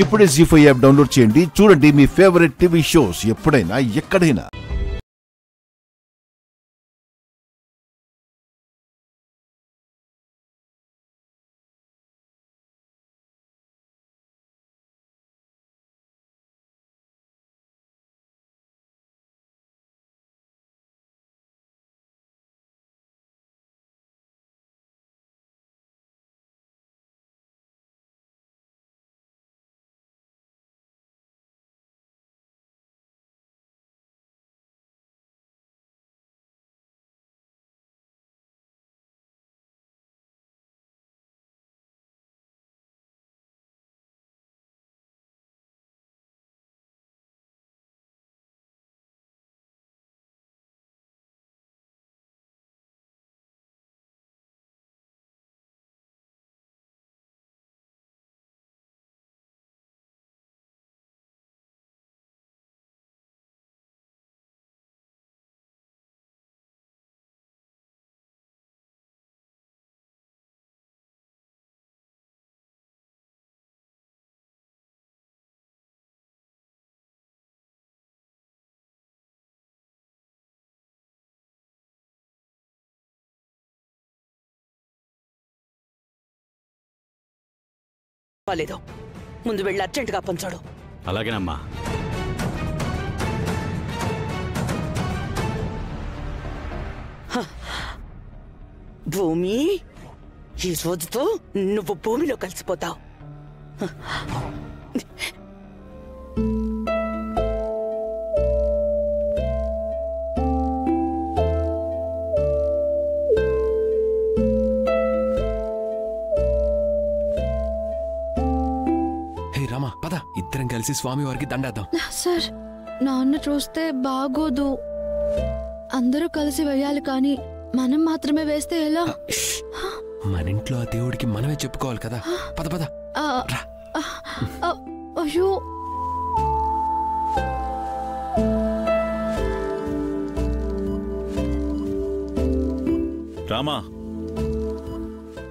ఇప్పుడే జీ5 app download చేయండి. చూడండి మీ ఫేవరెట్ టీవీ షోస్ ఎప్పుడైనా ఎక్కడైనా. లేదు, ముందు వెళ్ళి అర్జెంటుగా పంచాడు. అలాగేనమ్మా. భూమి, ఈ రోజుతో నువ్వు భూమిలో కలిసిపోతావు. ఇద్దరం కలిసి స్వామి వారికి దండేద్దాం. సార్, నాన్న చూస్తే బాగోదు. అందరూ కలిసి వేయాలి, కానీ మనం మాత్రమే వేస్తే ఎలా? మన ఇంట్లో ఆ దేవుడికి మనమే చెప్పుకోవాలి కదా. పద పద. అయ్యో, రామా,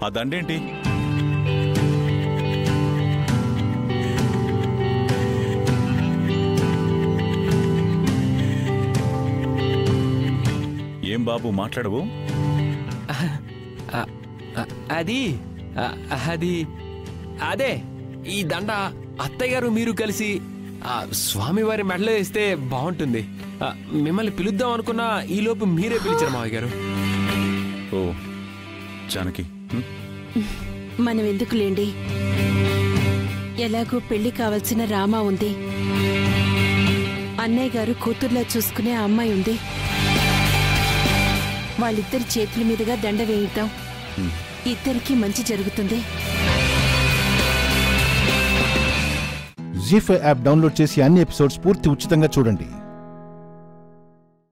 ఆ దండేంటి? ఏం బాబు మాట్లాడవు? అది అది అదే, ఈ దండ అత్తయ్య గారు మీరు కలిసి స్వామివారి మెడలో వేస్తే బాగుంటుంది. మిమ్మల్ని పిలుద్దాం అనుకున్నా, ఈలోపు మీరే పిలిచారు మావయ్య గారు. ఓ జానకి, మనం ఎందుకులేండి, ఎలాగో పెళ్లి కావాల్సిన రామా ఉంది, అన్నయ్య గారు కూతుర్లా చూసుకునే అమ్మాయి ఉంది. వాళ్ళిద్దరి చేతుల మీదుగా దండ వేయిద్దాం. ఇద్దరికి మంచి జరుగుతుంది. జీ5 యాప్ డౌన్లోడ్ చేసి అన్ని ఎపిసోడ్స్ పూర్తి ఉచితంగా చూడండి.